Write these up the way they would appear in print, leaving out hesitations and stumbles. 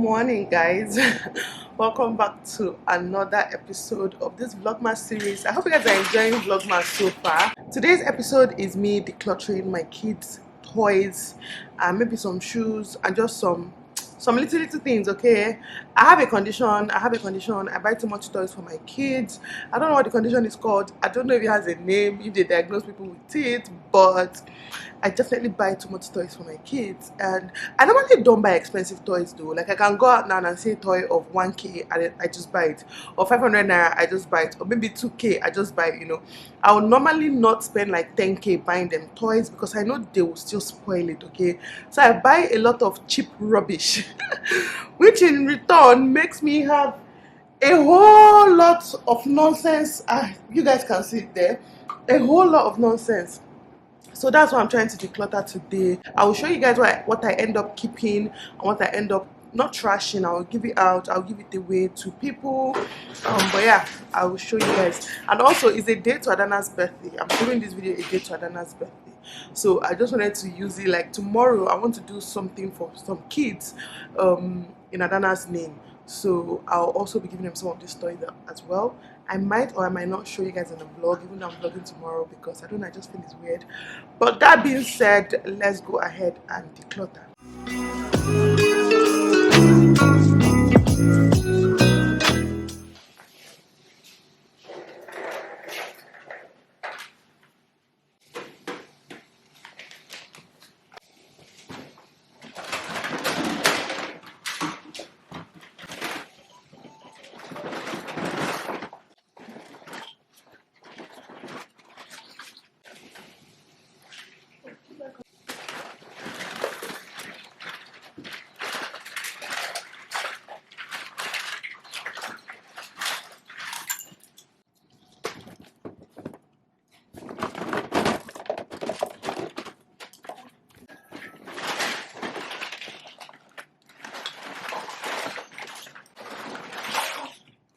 morning, guys. Welcome back to another episode of this Vlogmas series. I hope you guys are enjoying Vlogmas so far. Today's episode is me decluttering my kids' toys and maybe some shoes and just some little things. Okay, I have a condition. I buy too much toys for my kids. I don't know what the condition is called. I don't know if it has a name, if they diagnose people with it, but I definitely buy too much toys for my kids. And I normally don't buy expensive toys though. Like I can go out now and say a toy of 1k and I just buy it, or 500 naira I just buy it, or maybe 2k I just buy it. I would normally not spend like 10k buying them toys because I know they will still spoil it. Okay, so I buy a lot of cheap rubbish which in return makes me have a whole lot of nonsense. You guys can see it there, a whole lot of nonsense. So that's what I'm trying to declutter today. I will show you guys what I end up keeping and what I end up not trashing. I'll give it out, I'll give it away to people. But yeah, I will show you guys. And also, it's a day to Adana's birthday. I'm doing this video a day to Adana's birthday. So I just wanted to use it. Like tomorrow, I want to do something for some kids in Adana's name. So I'll also be giving them some of these toys as well. I might or I might not show you guys in the vlog, even though I'm vlogging tomorrow, because I don't know, I just feel it's weird. But that being said, let's go ahead and declutter.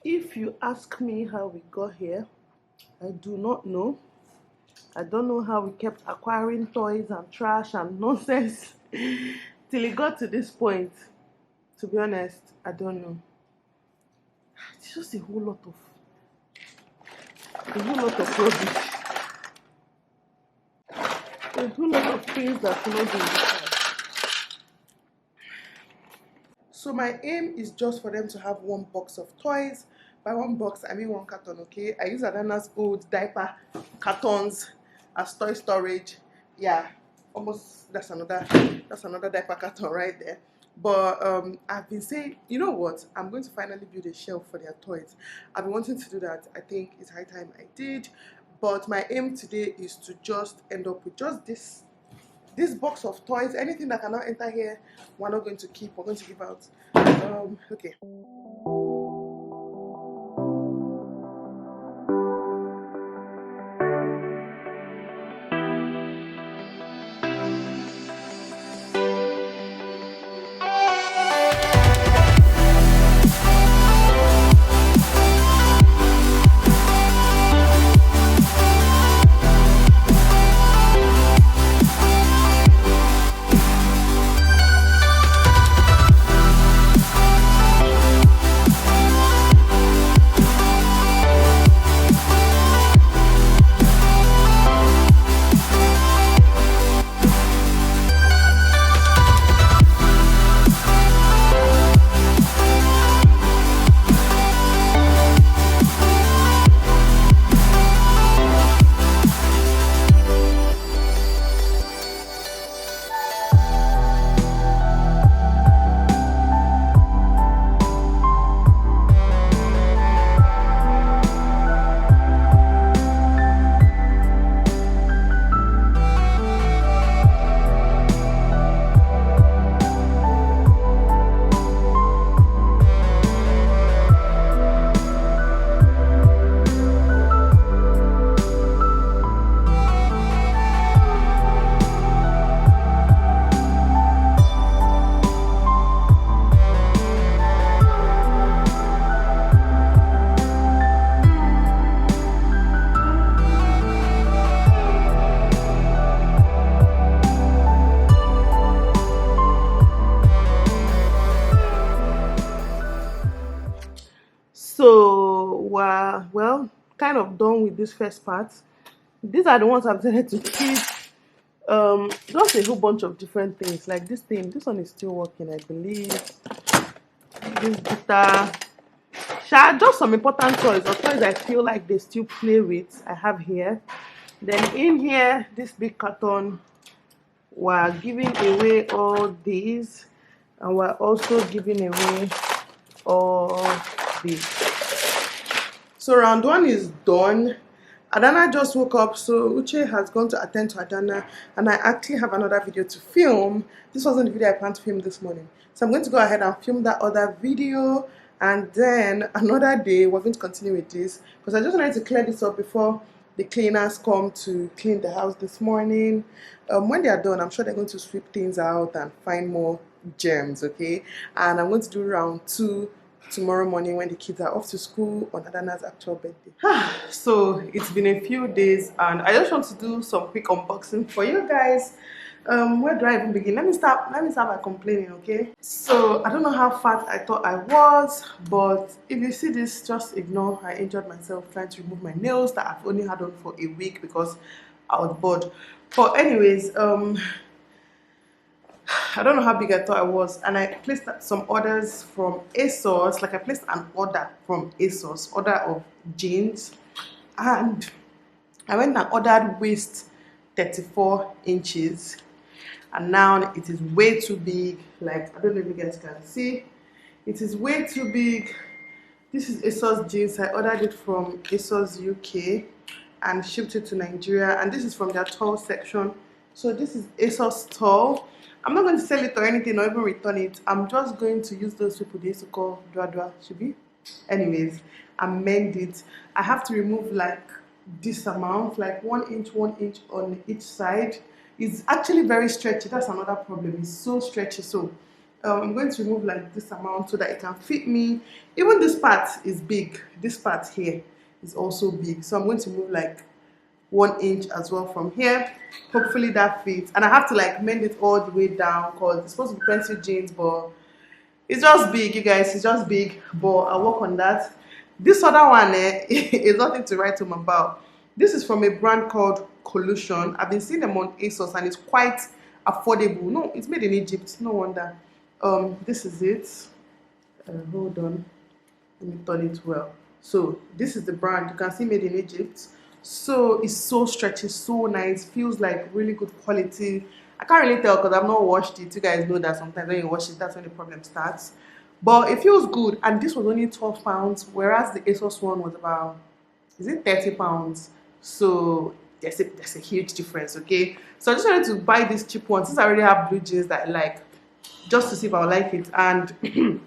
If you ask me how we got here, I do not know. I don't know how we kept acquiring toys and trash and nonsense till it got to this point. To be honest, I don't know. It's just a whole lot of rubbish. A whole lot of things that should not be in this house. So my aim is just for them to have one box of toys. By one box, I mean one carton. Okay, I use Adana's old diaper cartons as toy storage. Yeah, almost that's another diaper carton right there. But I've been saying, you know what, I'm going to finally build a shelf for their toys. I've been wanting to do that. I think it's high time I did. But my aim today is to just end up with just this box of toys. Anything that cannot enter here, we're not going to keep, we're going to give out. Okay. were, well, kind of done with this first part. These are the ones I've decided to keep. Just a whole bunch of different things. Like this thing, this one is still working, I believe. This guitar. Just some important toys, or toys I feel like they still play with, I have here. Then in here, this big carton, we're giving away all these, and we're also giving away all these. So round one is done. Adana just woke up, so Uche has gone to attend to Adana, and I actually have another video to film. This wasn't the video I planned to film this morning, so I'm going to go ahead and film that other video, and then another day we're going to continue with this, because I just wanted to clear this up before the cleaners come to clean the house this morning. When they are done, I'm sure they're going to sweep things out and find more germs, okay? And I'm going to do round two tomorrow morning when the kids are off to school on Adana's actual birthday. So it's been a few days, and I just want to do some quick unboxing for you guys. Where do I even begin? Let me start by complaining, okay? So I don't know how fat I thought I was, but if you see this, just ignore. I injured myself trying to remove my nails that I've only had on for a week because I was bored. But anyways, I don't know how big I thought I was, and I placed some orders from ASOS. Like, I placed an order from ASOS, order of jeans, and I went and ordered waist 34 inches, and now it is way too big. Like, I don't know if you guys can see, it is way too big. This is ASOS jeans. I ordered it from ASOS UK and shipped it to Nigeria, and this is from their tall section. So this is ASOS tall. I'm not going to sell it or anything or even return it. I'm just going to use those people they used to call dwa should be. Anyways, amend it. I have to remove like this amount, like 1 inch on each side. It's actually very stretchy. That's another problem. It's so stretchy. So I'm going to remove like this amount so that it can fit me. Even this part is big. This part here is also big. So I'm going to move like 1 inch as well from here. Hopefully that fits, and I have to like mend it all the way down because it's supposed to be pencil jeans, but it's just big, you guys. It's just big, but I'll work on that. This other one is nothing to write home about. This is from a brand called Collusion. I've been seeing them on ASOS and it's quite affordable. No, it's made in Egypt, no wonder. This is it. Hold on, let me turn it well. So this is the brand. You can see made in Egypt. So it's so stretchy, so nice, feels like really good quality. I can't really tell because I've not washed it. You guys know that sometimes when you wash it, that's when the problem starts. But it feels good, and this was only 12 pounds, whereas the ASOS one was about, is it 30 pounds? So there's a huge difference, okay? So I just wanted to buy this cheap one since I already have blue jeans that I like, just to see if I like it. And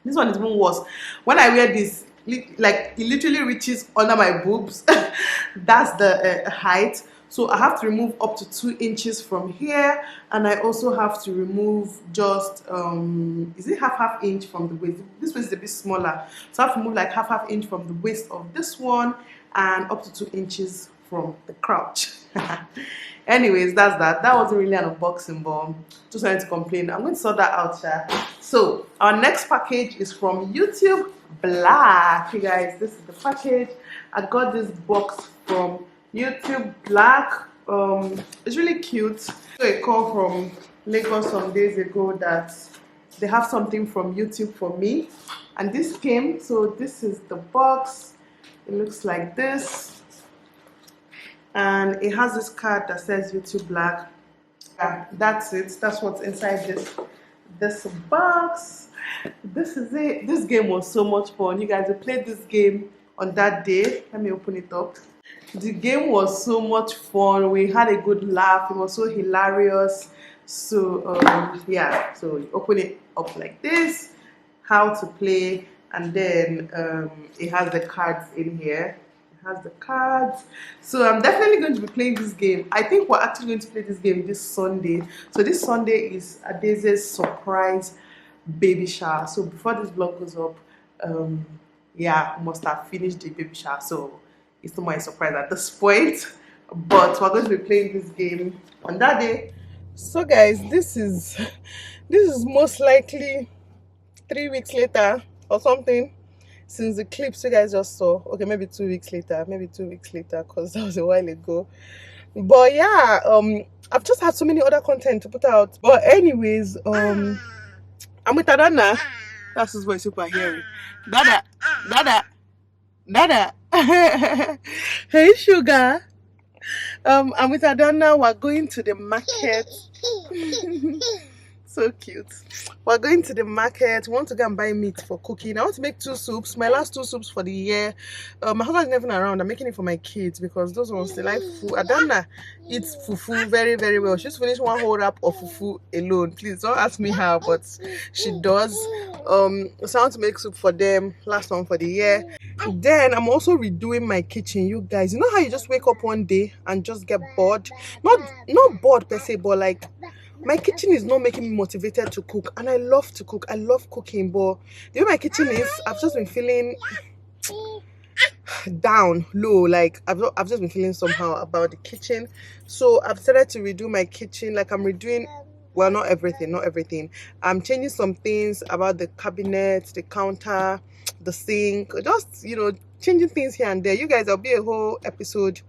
this one is even worse. When I wear this, like, it literally reaches under my boobs. That's the height. So I have to remove up to 2 inches from here, and I also have to remove just is it half inch from the waist. This waist is a bit smaller, so I have to remove like half inch from the waist of this one and up to 2 inches from the crotch. Anyways, that's that wasn't really an unboxing, but just wanted to complain. I'm going to sort that out, yeah. So our next package is from YouTube Black. You guys, this is the package. I got this box from YouTube Black. It's really cute. So a call from Lagos some days ago that they have something from YouTube for me, and this came. So this is the box. It looks like this, and it has this card that says YouTube Black. Yeah, that's it. That's what's inside this box. This is it. This game was so much fun. You guys, we played this game on that day. Let me open it up. The game was so much fun. We had a good laugh. It was so hilarious. So yeah, so you open it up like this, how to play, and then it has the cards in here. It has the cards. So I'm definitely going to be playing this game. I think we're actually going to play this game this Sunday. So this Sunday is Adeze's surprise baby shower. So before this vlog goes up, yeah, we must have finished the baby shower, so it's not my surprise at this point, but we're going to be playing this game on that day. So guys, this is most likely 3 weeks later or something. since the clips you guys just saw. Okay, maybe 2 weeks later, because that was a while ago. But yeah, I've just had so many other content to put out. But anyways, I'm with Adana. That's his voice super hearing. Dada, Dada, Dada. Hey sugar. I'm with Adana. We're going to the market. So cute. We're going to the market. We want to go and buy meat for cooking. I want to make 2 soups, my last 2 soups for the year. My husband's never around. I'm making it for my kids because those ones they like fufu. Adana eats fufu very, very well. She's finished 1 whole wrap of fufu alone. Please don't ask me how, but she does. So I want to make soup for them, last one for the year. Then I'm also redoing my kitchen, you guys. You know how you just wake up one day and just get bored? Not bored per se, but like my kitchen is not making me motivated to cook, and I love to cook. I love cooking, but the way my kitchen is, I've just been feeling down, low. Like I've just been feeling somehow about the kitchen. So I've started to redo my kitchen. Like I'm redoing, well, not everything. I'm changing some things about the cabinet, the counter, the sink, just changing things here and there. You guys, there'll be a whole episode,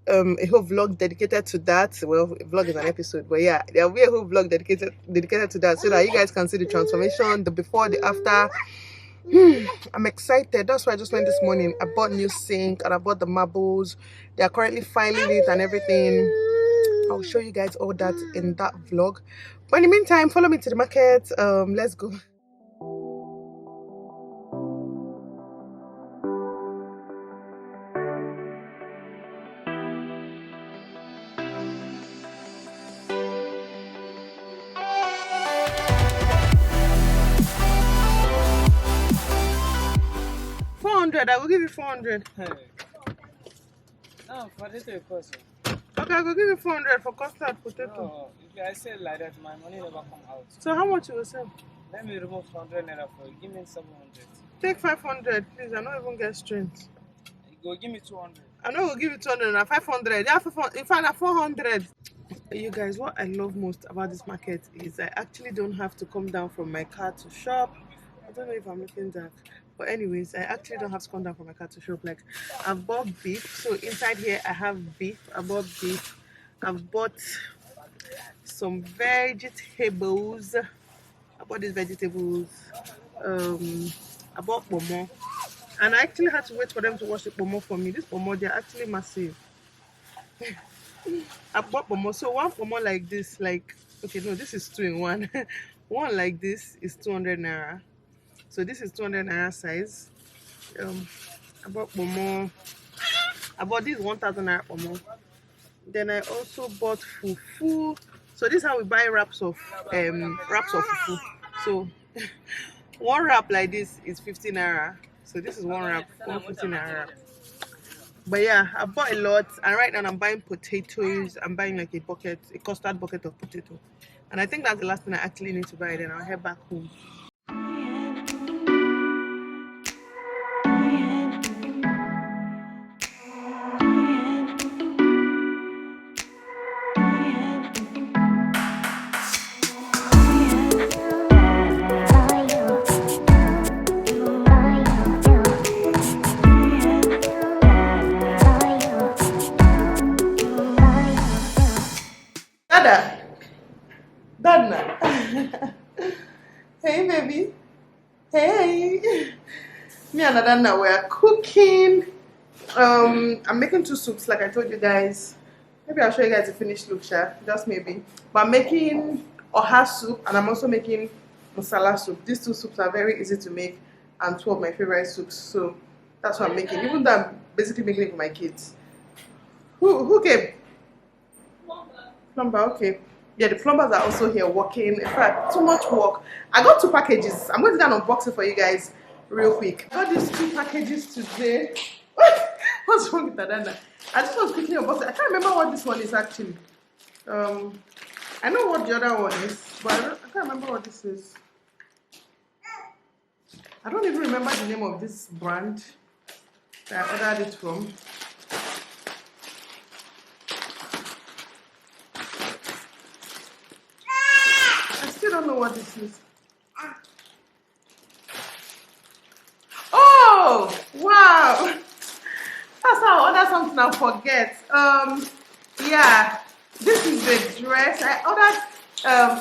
a whole vlog dedicated to that. Well, a vlog is an episode, but yeah, there'll be a whole vlog dedicated to that, so that you guys can see the transformation, the before, the after. I'm excited. That's why I just went this morning. I bought new sink and I bought the marbles. They are currently filing it and everything. I'll show you guys all that in that vlog, but in the meantime, follow me to the market. Let's go. I will give you 400. Hey. No, potato person. Okay, I will give you 400 for custard potato. No, if I sell like that, my money never come out. So how much you will sell? Let me remove 100 naira for you. Give me 700. Take 500, please. I don't even get strength. You go give me 200. I know we'll give you 200 and 500. Yeah, 500. In fact, 400. You guys, what I love most about this market is I actually don't have to come down from my car to shop. I don't know if I'm looking dark, but anyways, I actually don't have to come down from my car to shop. Like, I've bought beef, so inside here I have beef. I bought beef. I've bought some vegetables. I bought these vegetables. I bought pomo, and I actually had to wait for them to wash the pomo for me. This pomo, they're actually massive. I bought pomo, so 1 pomo like this, like, okay, no, this is 2 in 1. One like this is 200 naira. So this is 200 naira size. I bought pomo. I bought this 1,000 naira pomo. Then I also bought fufu. So this is how we buy wraps of fufu. So 1 wrap like this is 50 naira. So this is 1 wrap, 150 naira. But yeah, I bought a lot, and right now I'm buying potatoes. I'm buying like a custard bucket of potato, and I think that's the last thing I actually need to buy. Then I'll head back home. Donna. Hey baby. Hey. Me and Adana, we are cooking. I'm making 2 soups like I told you guys. Maybe I'll show you guys the finished look, just maybe. But I'm making oha soup, and I'm also making masala soup. These 2 soups are very easy to make and 2 of my favorite soups. So that's what I'm making. Even though I'm basically making it for my kids. Who came? Plumber, okay. Yeah, the plumbers are also here working. In fact, too much work. I got 2 packages. I'm going to do an unboxing for you guys real quick. I got these 2 packages today. What's wrong with Adana? I just was quickly unboxing. I can't remember what this one is actually. I know what the other one is, but I can't remember what this is. I don't even remember the name of this brand that I ordered it from. I don't know what this is. Oh, Oh, wow. That's how I order something and forget. Yeah, this is the dress. I ordered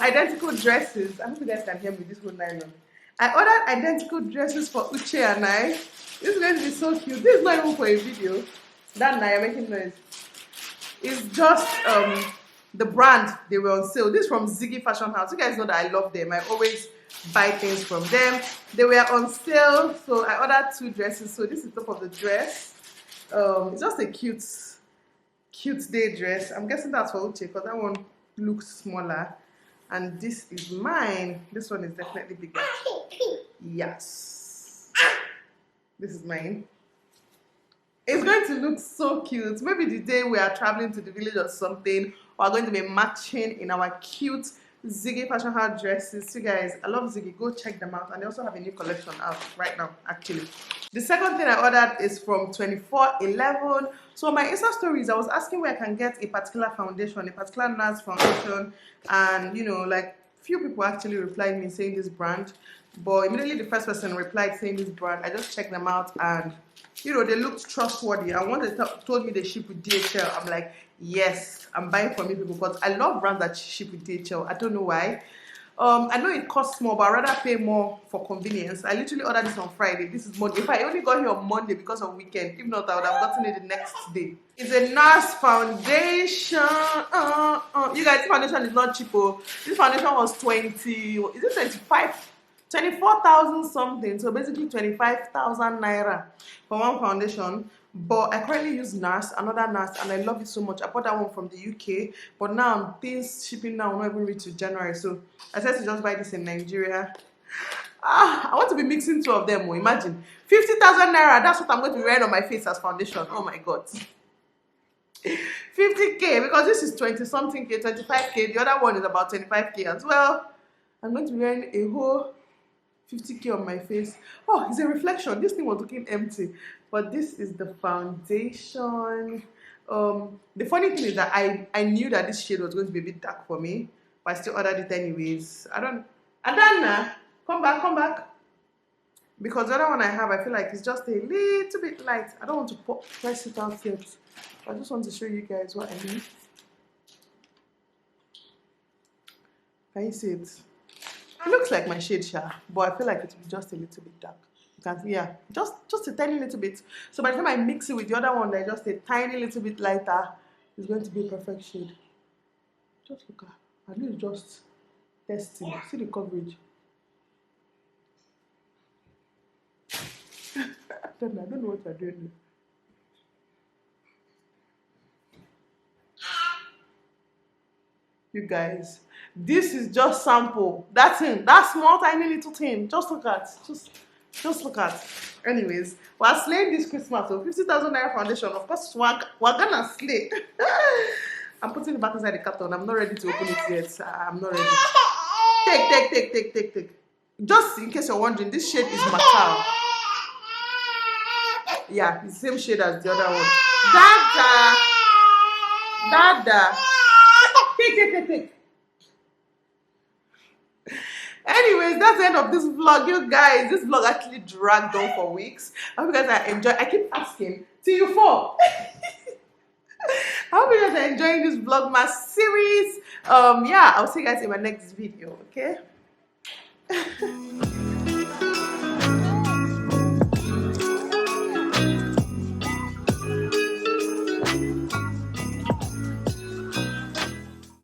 identical dresses. I hope you guys can hear me. This whole nylon. I ordered identical dresses for Uche and I. This is going to be so cute. This is not even for a video. That Naya making noise. It's just the brand they were on sale. This is from Ziggy Fashion House. You guys know that I love them. I always buy things from them. They were on sale, so I ordered 2 dresses. So this is top of the dress. It's just a cute day dress. I'm guessing that's for Uche because that one looks smaller. And this is mine. This one is definitely bigger. Yes. This is mine. It's going to look so cute. Maybe the day we are traveling to the village or something, we're going to be matching in our cute Ziggy Fashion House dresses. You guys, I love Ziggy. Go check them out. And they also have a new collection out right now, actually. The second thing I ordered is from 2411. So on my Insta stories, I was asking where I can get a particular foundation, a particular NARS foundation. And, you know, like, few people actually replied me saying this brand. But immediately the first person replied saying this brand. I just checked them out and, you know, they looked trustworthy. And when they told me they ship with DHL, I'm like, yes, I'm buying from you people because I love brands that ship with DHL. I don't know why. I know it costs more, but I'd rather pay more for convenience. I literally ordered this on Friday. This is Monday. If I only got here on Monday because of weekend, if not, I would have gotten it the next day. It's a NARS foundation. You guys, this foundation is not cheap. This foundation was 20. Is it 25? 24,000 something, so basically 25,000 naira for one foundation. But I currently use NARS, another NARS, and I love it so much. I bought that one from the UK, but now things shipping now will not even reach to January, so I said to just buy this in Nigeria. I want to be mixing 2 of them. Imagine 50,000 naira. That's what I'm going to be wearing on my face as foundation. Oh my god. 50k, because this is 20 something k, 25k. The other one is about 25k as well. I'm going to be wearing a whole 50k on my face. Oh, it's a reflection. This thing was looking empty, but this is the foundation. The funny thing is that I knew that this shade was going to be a bit dark for me, but I still ordered it anyways. Adana, come back, because the other one I have, I feel like it's just a little bit light. I don't want to press it out yet. I just want to show you guys what I mean. Can you see it? It looks like my shade, but I feel like it's just a little bit dark. You can see, yeah, just a tiny little bit. So by the time I mix it with the other one, that's just a tiny little bit lighter, it's going to be a perfect shade. Just look at least just testing. See the coverage. I don't know what you're doing. You guys, this is just sample. That thing, that small tiny little thing. Just look at. Just look at. Anyways, we're slaying this Christmas. So 50,000 naira foundation. Of course, we're gonna slay. I'm putting it back inside the carton. I'm not ready to open it yet. I'm not ready. Take. Just in case you're wondering, this shade is Macau. Yeah, it's the same shade as the other one. Dada. Take. Anyways, that's the end of this vlog, you guys. This vlog actually dragged on for weeks. I hope you guys are enjoying. I keep asking, see you for. I hope you guys are enjoying this Vlogmas series. Yeah, I'll see you guys in my next video, okay?